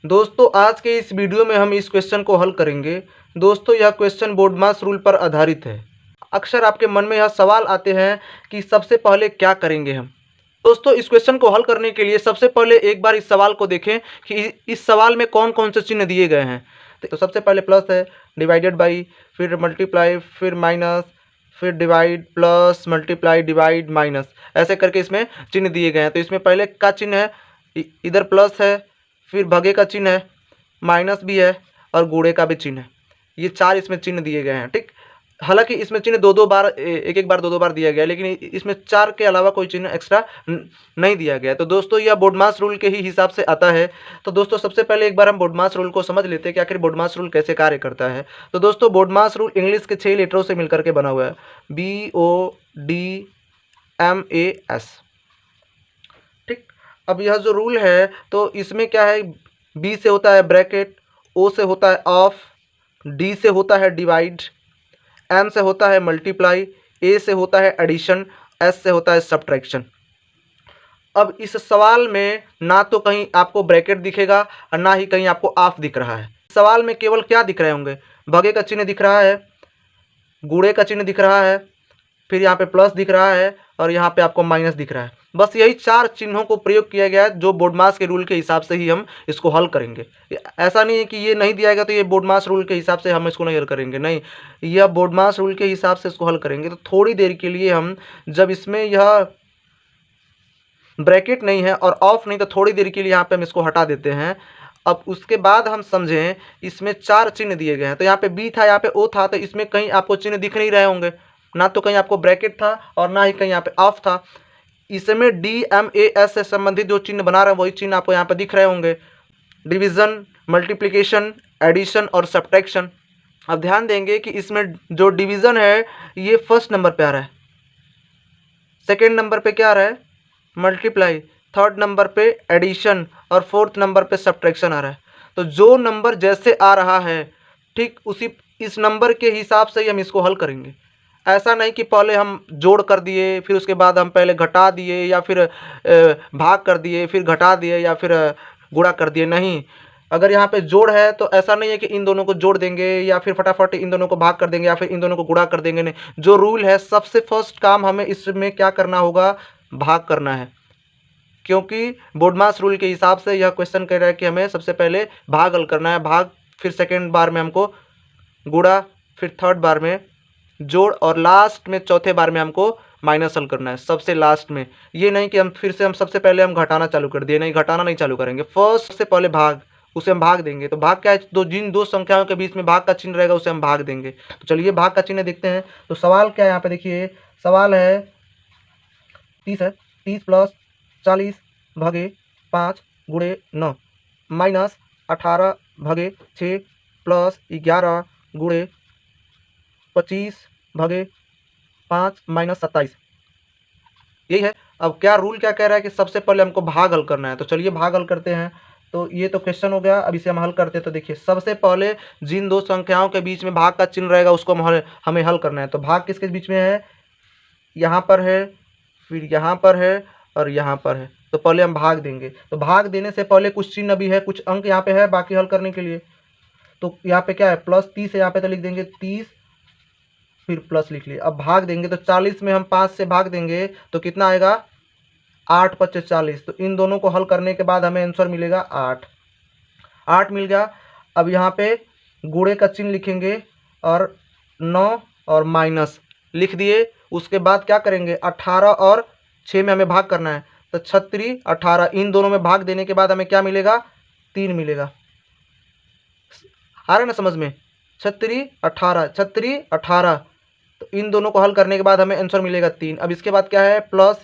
दोस्तों आज के इस वीडियो में हम इस क्वेश्चन को हल करेंगे। दोस्तों यह क्वेश्चन बोर्डमास रूल पर आधारित है। अक्सर आपके मन में यह सवाल आते हैं कि सबसे पहले क्या करेंगे हम। दोस्तों इस क्वेश्चन को हल करने के लिए सबसे पहले एक बार इस सवाल को देखें कि इस सवाल में कौन कौन से चिन्ह दिए गए हैं। तो सबसे पहले प्लस है, डिवाइडेड बाई, फिर मल्टीप्लाई, फिर माइनस, फिर divide, plus, multiply, divide, minus, ऐसे करके इसमें चिन्ह दिए गए हैं। तो इसमें पहले का चिन्ह है, इधर प्लस है, फिर भगे का चिन्ह है, माइनस भी है और गुणे का भी चिन्ह है। ये चार इसमें चिन्ह दिए गए हैं। ठीक, हालांकि इसमें चिन्ह दो दो बार, एक एक बार दो दो बार दिया गया है, लेकिन इसमें चार के अलावा कोई चिन्ह एक्स्ट्रा नहीं दिया गया है। तो दोस्तों यह बोर्डमास रूल के ही हिसाब से आता है। तो दोस्तों सबसे पहले एक बार हम बोर्डमास रूल को समझ लेते हैं कि आखिर बोर्डमास रूल कैसे कार्य करता है। तो दोस्तों बोर्डमास रूल इंग्लिश के 6 लेटरों से मिलकर के बना हुआ है, BODMAS। ठीक, अब यह जो रूल है तो इसमें क्या है, बी से होता है ब्रैकेट, ओ से होता है ऑफ, डी से होता है डिवाइड, एम से होता है मल्टीप्लाई, ए से होता है एडिशन, एस से होता है सब्ट्रैक्शन। अब इस सवाल में ना तो कहीं आपको ब्रैकेट दिखेगा और ना ही कहीं आपको ऑफ दिख रहा है। सवाल में केवल क्या दिख रहे होंगे, भगे का चिन्ह दिख रहा है, गुणे का चिन्ह दिख रहा है, फिर यहाँ पे प्लस दिख रहा है और यहाँ पे आपको माइनस दिख रहा है। बस यही चार चिन्हों को प्रयोग किया गया है, जो बोर्डमास के रूल के हिसाब से ही हम इसको हल करेंगे। ऐसा नहीं है कि ये नहीं दिया गया तो ये बोर्डमास रूल के हिसाब से हम इसको नहीं हल करेंगे, नहीं, यह बोर्डमास रूल के हिसाब से इसको हल करेंगे। तो थोड़ी देर के लिए हम, जब इसमें यह ब्रैकेट नहीं है और ऑफ नहीं, तो थोड़ी देर के लिए यहाँ पे हम इसको हटा देते हैं। अब उसके बाद हम समझें, इसमें चार चिन्ह दिए गए हैं। तो यहाँ पे बी था, यहाँ पे ओ था, तो इसमें कहीं आपको चिन्ह दिख नहीं रहे होंगे, ना तो कहीं आपको ब्रैकेट था और ना ही कहीं यहाँ पे ऑफ था। इसमें DMAS से संबंधित जो चिन्ह बना रहे हैं वही चिन्ह आपको यहाँ पे दिख रहे होंगे, डिवीजन, मल्टीप्लिकेशन, एडिशन और सब्ट्रैक्शन। अब ध्यान देंगे कि इसमें जो डिवीजन है ये फर्स्ट नंबर पे आ रहा है, सेकेंड नंबर पे क्या आ रहा है, मल्टीप्लाई, थर्ड नंबर पे एडिशन और फोर्थ नंबर पे सब्ट्रैक्शन आ रहा है। तो जो नंबर जैसे आ रहा है, ठीक उसी इस नंबर के हिसाब से ही हम इसको हल करेंगे। ऐसा नहीं कि पहले हम जोड़ कर दिए, फिर उसके बाद हम पहले घटा दिए, या फिर भाग कर दिए, फिर घटा दिए, या फिर गुणा कर दिए। नहीं, अगर यहाँ पे जोड़ है तो ऐसा नहीं है कि इन दोनों को जोड़ देंगे या फिर फटाफट इन दोनों को भाग कर देंगे या फिर इन दोनों को गुणा कर देंगे। नहीं, जो रूल है सबसे फर्स्ट काम हमें इसमें क्या करना होगा, भाग करना है। क्योंकि बोर्डमास रूल के हिसाब से यह क्वेश्चन कह रहा है कि हमें सबसे पहले भाग हल करना है, भाग, फिर सेकेंड बार में हमको गुणा, फिर थर्ड बार में जोड़ और लास्ट में चौथे बार में हमको माइनस हल करना है, सबसे लास्ट में। ये नहीं कि हम फिर से हम सबसे पहले हम घटाना चालू कर दिए, नहीं, घटाना नहीं चालू करेंगे। फर्स्ट से पहले भाग, उसे हम भाग देंगे। तो भाग क्या है, जिन दो संख्याओं के बीच में भाग का चिन्ह रहेगा उसे हम भाग देंगे। तो चलिए भाग का चिन्ह देखते हैं। तो सवाल क्या है, यहाँ पे देखिए सवाल है 30 है, 30 प्लस 40 भागे 5 गुणे 9 माइनस 18 भागे 6 प्लस 11 गुणे 25 भागे 5 माइनस 27, यही है। अब क्या रूल क्या कह रहा है कि सबसे पहले हमको भाग हल करना है। तो चलिए भाग हल करते हैं। तो ये तो क्वेश्चन हो गया, अब इसे हम हल करते हैं। तो देखिए सबसे पहले जिन दो संख्याओं के बीच में भाग का चिन्ह रहेगा उसको हमें हल करना है। तो भाग किसके बीच में है, यहाँ पर है, फिर यहाँ पर है और यहाँ पर है। तो पहले हम भाग देंगे। तो भाग देने से पहले कुछ चिन्ह भी है, कुछ अंक यहाँ पे है बाकी हल करने के लिए। तो यहाँ पे क्या है, प्लस 30 है, यहाँ पे तो लिख देंगे 30, फिर प्लस लिख लिए। अब भाग देंगे तो 40 में हम 5 से भाग देंगे तो कितना आएगा, 8 × 5 = 40। तो इन दोनों को हल करने के बाद हमें आंसर मिलेगा 8 मिल गया। अब यहाँ पे गुणे का चिन्ह लिखेंगे और 9 और माइनस लिख दिए। उसके बाद क्या करेंगे, 18 और 6 में हमें भाग करना है। तो 36 18, इन दोनों में भाग देने के बाद हमें क्या मिलेगा, 3 मिलेगा। आ रहा है ना समझ में, 36 18, 36 18। तो इन दोनों को हल करने के बाद हमें आंसर मिलेगा 3। अब इसके बाद क्या है, प्लस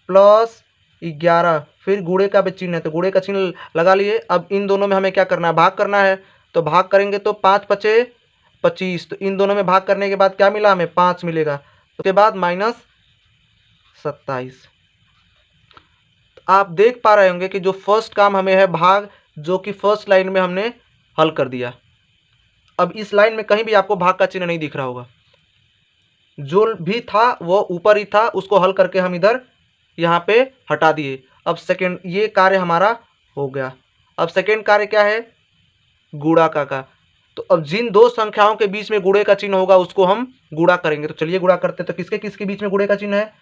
11, फिर गुणे का भी चिन्ह है तो गुणे का चिन्ह लगा लिए। अब इन दोनों में हमें क्या करना है, भाग करना है। तो भाग करेंगे तो 5 × 5 = 25। तो इन दोनों में भाग करने के बाद क्या मिला, हमें 5 मिलेगा। उसके बाद माइनस 27। तो आप देख पा रहे होंगे कि जो फर्स्ट काम हमें है भाग, जो कि फर्स्ट लाइन में हमने हल कर दिया। अब इस लाइन में कहीं भी आपको भाग का चिन्ह नहीं दिख रहा होगा, जो भी था वो ऊपर ही था, उसको हल करके हम इधर यहाँ पे हटा दिए। अब सेकेंड ये कार्य हमारा हो गया। अब सेकेंड कार्य क्या है, गुणा का। तो अब जिन दो संख्याओं के बीच में गुणे का चिन्ह होगा उसको हम गुणा करेंगे। तो चलिए गुणा करते हैं। तो किसके किसके बीच में गुणे का चिन्ह है,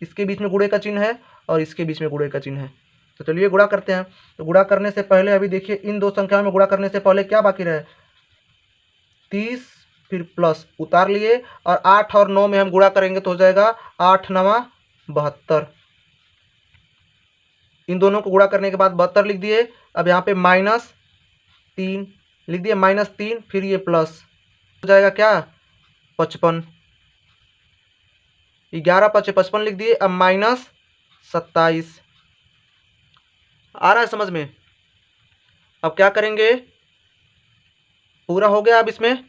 इसके बीच में गुणे का चिन्ह है और इसके बीच में गुणे का चिन्ह है। तो चलिए गुणा करते हैं। तो गुणा करने से पहले अभी देखिए इन दो संख्याओं में गुणा करने से पहले क्या बाकी रहे, 30 फिर प्लस उतार लिए और 8 और 9 में हम गुणा करेंगे तो हो जाएगा 8 9 72। इन दोनों को गुणा करने के बाद 72 लिख दिए। अब यहाँ पे -3 लिख दिए, -3 फिर ये प्लस हो जाएगा क्या 55, 11 5 55 लिख दिए। अब -27 आ रहा है समझ में। अब क्या करेंगे, पूरा हो गया। अब इसमें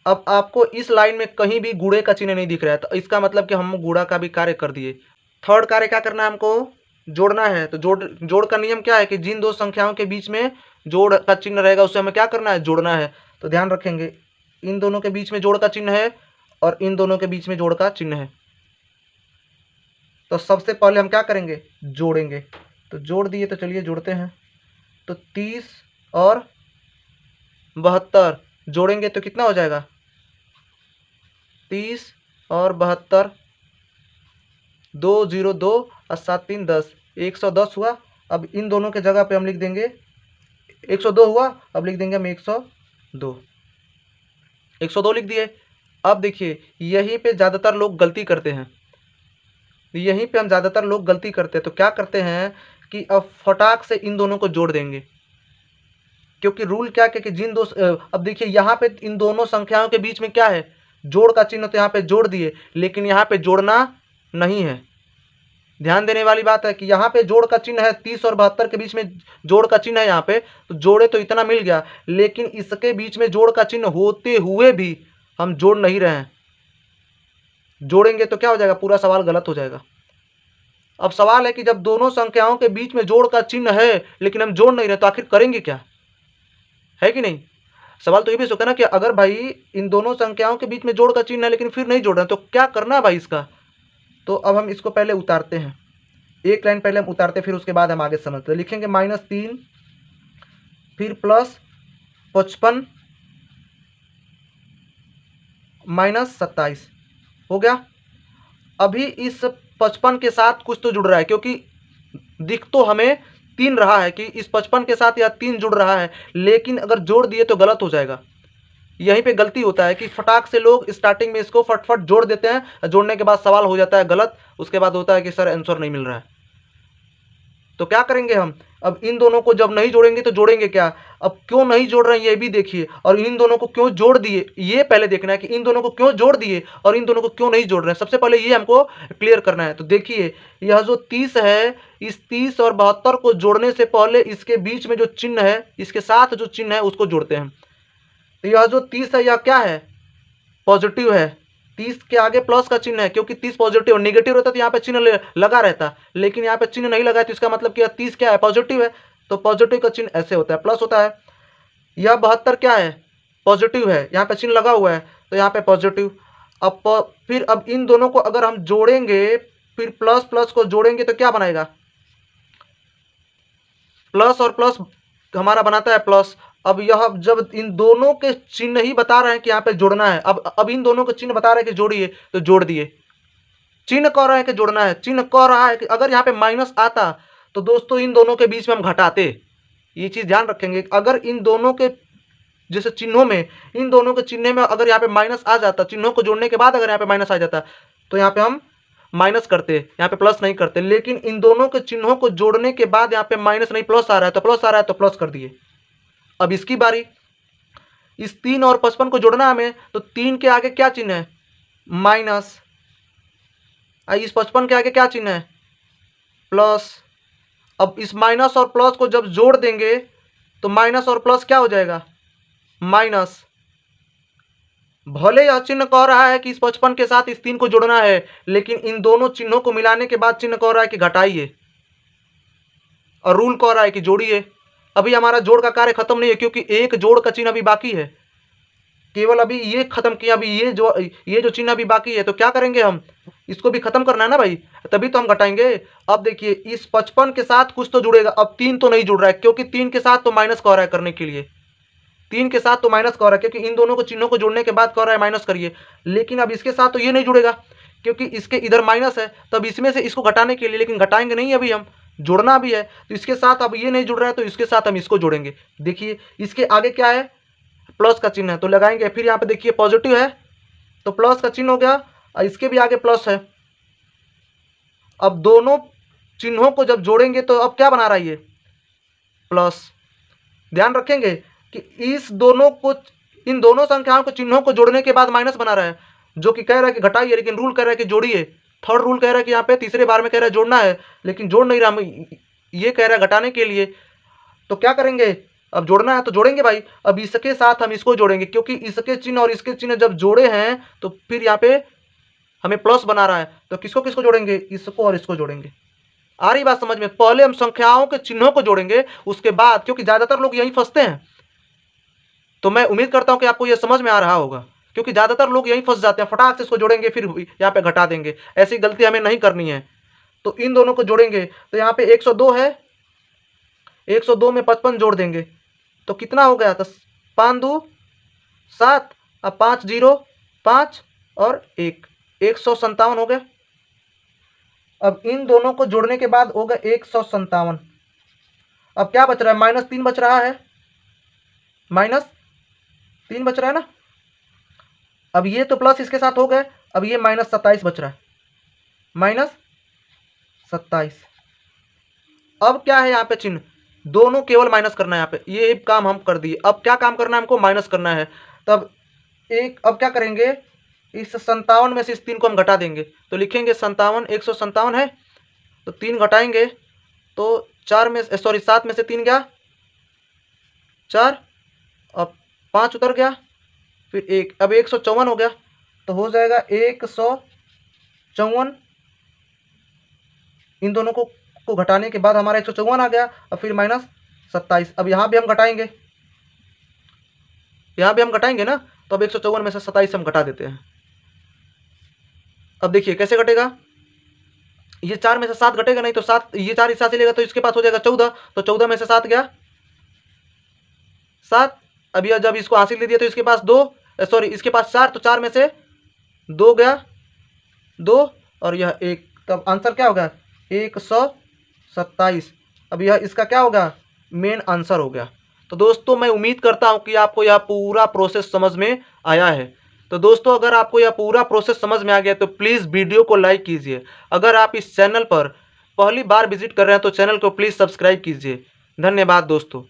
अब आपको इस लाइन में कहीं भी गुणे का चिन्ह नहीं दिख रहा है, तो इसका मतलब कि हम गुणा का भी कार्य कर दिए। थर्ड कार्य क्या करना है, हमको जोड़ना है। तो जोड़ का नियम क्या है कि जिन दो संख्याओं के बीच में जोड़ का चिन्ह रहेगा उसे हमें क्या करना है, जोड़ना है। तो ध्यान रखेंगे इन दोनों के बीच में जोड़ का चिन्ह है और इन दोनों के बीच में जोड़ का चिन्ह है। तो सबसे पहले हम क्या करेंगे, जोड़ेंगे। तो जोड़ दिए, तो चलिए जोड़ते हैं। तो 30 और 72 जोड़ेंगे तो कितना हो जाएगा, 30 और 72, 2 0 2 और 7 3 10, 110 हुआ। अब इन दोनों के जगह पे हम लिख देंगे 102 हुआ। अब लिख देंगे हम 102, 102 लिख दिए। अब देखिए यहीं पे ज़्यादातर लोग गलती करते हैं, यहीं पे हम ज़्यादातर लोग गलती करते हैं। तो क्या करते हैं कि अब फटाक से इन दोनों को जोड़ देंगे, क्योंकि रूल क्या है कि जिन दो अब देखिए यहाँ पे इन दोनों संख्याओं के बीच में क्या है, जोड़ का चिन्ह। तो यहाँ पे जोड़ दिए, लेकिन यहाँ पे जोड़ना नहीं है। ध्यान देने वाली बात है कि यहाँ पे जोड़ का चिन्ह है, 30 और 72 के बीच में जोड़ का चिन्ह है यहाँ पे। तो जोड़े तो इतना मिल गया, लेकिन इसके बीच में जोड़ का चिन्ह होते हुए भी हम जोड़ नहीं रहे हैं। जोड़ेंगे तो क्या हो जाएगा, पूरा सवाल गलत हो जाएगा। अब सवाल है कि जब दोनों संख्याओं के बीच में जोड़ का चिन्ह है लेकिन हम जोड़ नहीं रहे, तो आखिर करेंगे क्या, है कि नहीं। सवाल तो ये भी सोचा ना कि अगर भाई इन दोनों संख्याओं के बीच में जोड़ का चिन्ह है लेकिन फिर नहीं जोड़ रहे, तो क्या करना है भाई इसका। तो अब हम इसको पहले उतारते हैं, एक लाइन पहले हम उतारते हैं, फिर उसके बाद हम आगे समझते हैं। लिखेंगे -3 फिर प्लस 55 -27 हो गया। अभी इस 55 के साथ कुछ तो जुड़ रहा है, क्योंकि दिख तो हमें 3 रहा है कि इस 55 के साथ यह 3 जुड़ रहा है, लेकिन अगर जोड़ दिए तो गलत हो जाएगा। यहीं पे गलती होता है कि फटाक से लोग स्टार्टिंग में इसको फटफट जोड़ देते हैं, जोड़ने के बाद सवाल हो जाता है गलत। उसके बाद होता है कि सर आंसर नहीं मिल रहा है। तो क्या करेंगे हम, अब इन दोनों को जब नहीं जोड़ेंगे तो जोड़ेंगे क्या। अब क्यों नहीं जोड़ रहे हैं ये भी देखिए, और इन दोनों को क्यों जोड़ दिए ये पहले देखना है कि इन दोनों को क्यों जोड़ दिए और इन दोनों को क्यों नहीं जोड़ रहे हैं। सबसे पहले ये हमको क्लियर करना है। तो देखिए यह जो 30 है, इस 30 और 72 को जोड़ने से पहले इसके बीच में जो चिन्ह है, इसके साथ जो चिन्ह है उसको जोड़ते हैं। तो यह जो 30 है यह क्या है, पॉजिटिव है। 30 के आगे प्लस का चिन्ह है, क्योंकि 30 पॉजिटिव, नेगेटिव रहता तो यहाँ पे चिन्ह लगा रहता, लेकिन यहाँ पे चिन्ह नहीं लगा है, तो इसका मतलब कि 30 क्या है, पॉजिटिव है। तो पॉजिटिव का चिन्ह ऐसे होता है, प्लस होता है। यह 72 क्या है, पॉजिटिव है, यहाँ पे चिन्ह लगा हुआ है, तो यहाँ पे पॉजिटिव। अब फिर अब इन दोनों को अगर हम जोड़ेंगे, फिर प्लस प्लस को जोड़ेंगे तो क्या बनाएगा, प्लस और प्लस हमारा बनाता है प्लस। अब यह जब इन दोनों के चिन्ह ही बता रहे हैं कि यहाँ पे जोड़ना है, अब इन दोनों के चिन्ह बता रहे हैं कि जोड़िए, तो जोड़ दिए। चिन्ह कह रहे हैं कि जोड़ना है, चिन्ह कह रहा है कि अगर यहाँ पे माइनस आता तो दोस्तों इन दोनों के बीच में हम घटाते। ये चीज़ ध्यान रखेंगे, अगर इन दोनों के जैसे चिन्हों में, इन दोनों के चिन्ह में अगर यहाँ पे माइनस आ जाता, चिन्हों को जोड़ने के बाद अगर यहाँ पे माइनस आ जाता, तो यहाँ पे हम माइनस करते, यहाँ पे प्लस नहीं करते। लेकिन इन दोनों के चिन्हों को जोड़ने के बाद यहाँ पे माइनस नहीं प्लस आ रहा है, तो प्लस आ रहा है तो प्लस कर दिए। अब इसकी बारी, इस 3 और 55 को जोड़ना हमें, तो 3 के आगे क्या चिन्ह है, माइनस। इस 55 के आगे क्या चिन्ह है, प्लस। अब इस माइनस और प्लस को जब जोड़ देंगे तो माइनस और प्लस क्या हो जाएगा, माइनस। भले यह चिन्ह कह रहा है कि इस 55 के साथ इस 3 को जोड़ना है, लेकिन इन दोनों चिन्हों को मिलाने के बाद चिन्ह कह रहा है कि घटाइए, और रूल कह रहा है कि जोड़िए। अभी हमारा जोड़ का कार्य खत्म नहीं है, क्योंकि एक जोड़ का चिन्ह अभी बाकी है, केवल अभी ये खत्म किया, अभी ये जो चिन्ह अभी बाकी है। तो क्या करेंगे हम, इसको भी खत्म करना है ना भाई, तभी तो हम घटाएंगे। अब देखिए इस 55 के साथ कुछ तो जुड़ेगा। अब 3 तो नहीं जुड़ रहा है, क्योंकि 3 के साथ तो माइनस कह रहा है करने के लिए, 3 के साथ तो माइनस कह रहा है, क्योंकि इन दोनों को चिन्हों को जोड़ने के बाद कह रहा है माइनस करिए। लेकिन अब इसके साथ तो ये नहीं जुड़ेगा, क्योंकि इसके इधर माइनस है। तब इसमें से इसको घटाने के लिए, लेकिन घटाएंगे नहीं अभी हम, जोड़ना भी है। तो इसके साथ अब ये नहीं जुड़ रहा है, तो इसके साथ हम इसको जोड़ेंगे। देखिए इसके आगे क्या है, प्लस का चिन्ह है, तो लगाएंगे। फिर यहाँ पे देखिए पॉजिटिव है तो प्लस का चिन्ह हो गया, और इसके भी आगे प्लस है। अब दोनों चिन्हों को जब जोड़ेंगे तो अब क्या बना रहा है ये, प्लस। ध्यान रखेंगे कि इस दोनों को, इन दोनों संख्याओं को चिन्हों को जोड़ने के बाद माइनस बना रहा है, जो कि कह रहा है कि घटाइए, लेकिन रूल कह रहा है कि जोड़िए। थर्ड रूल कह रहा है कि यहाँ पे तीसरे बार में कह रहा है जोड़ना है, लेकिन जोड़ नहीं रहा, ये कह रहा है घटाने के लिए। तो क्या करेंगे, अब जोड़ना है तो जोड़ेंगे भाई। अब इसके साथ हम इसको जोड़ेंगे, क्योंकि इसके चिन्ह और इसके चिन्ह जब जोड़े हैं तो फिर यहाँ पे हमें प्लस बना रहा है। तो किसको किसको जोड़ेंगे, इसको और इसको जोड़ेंगे। आ रही बात समझ में? पहले हम संख्याओं के चिन्हों को जोड़ेंगे, उसके बाद, क्योंकि ज्यादातर लोग यहीं फंसते हैं। तो मैं उम्मीद करता हूं कि आपको यह समझ में आ रहा होगा, क्योंकि ज्यादातर लोग यहीं फंस जाते हैं, फटाक से इसको जोड़ेंगे फिर यहाँ पे घटा देंगे। ऐसी गलती हमें नहीं करनी है। तो इन दोनों को जोड़ेंगे, तो यहाँ पे 102 है, 102 में 55 जोड़ देंगे तो कितना हो गया, तो 5 2 7, अब 5 0 5 और 1, 157 हो गया। अब इन दोनों को जोड़ने के बाद होगा 157। अब क्या बच रहा है, -3 बच रहा है, -3 बच रहा है ना। अब ये तो प्लस इसके साथ हो गए, अब ये -27 बच रहा है, -27। अब क्या है यहाँ पे चिन्ह, दोनों केवल माइनस करना है यहाँ पे, ये काम हम कर दिए। अब क्या काम करना है हमको, माइनस करना है। तब अब क्या करेंगे, इस 57 में से इस 3 को हम घटा देंगे, तो लिखेंगे 57, 157 है तो 3 घटाएंगे तो 4 में, सॉरी 7 में से 3 गया 4, अब 5 उतर गया, फिर 1, अब 154 हो गया। तो हो जाएगा 154, इन दोनों को घटाने के बाद हमारा 154 आ गया, और फिर -27। अब यहाँ भी हम घटाएंगे, यहाँ भी हम घटाएंगे ना, तो अब 154 में से 27 हम घटा देते हैं। अब देखिए कैसे घटेगा, ये 4 में से 7 घटेगा नहीं, तो 7, ये 4 हिस्सा से लेगा तो इसके पास हो जाएगा 14, तो 14 में से 7 गया 7। अब यह जब इसको हासिल दे दिया तो इसके पास 2, सॉरी इसके पास 4, तो 4 में से 2 गया 2 और यह 1, तब आंसर क्या होगा 127। अब यह इसका क्या होगा, मेन आंसर हो गया। तो दोस्तों मैं उम्मीद करता हूं कि आपको यह पूरा प्रोसेस समझ में आया है। तो दोस्तों अगर आपको यह पूरा प्रोसेस समझ में आ गया तो प्लीज़ वीडियो को लाइक कीजिए। अगर आप इस चैनल पर पहली बार विजिट कर रहे हैं तो चैनल को प्लीज़ सब्सक्राइब कीजिए। धन्यवाद दोस्तों।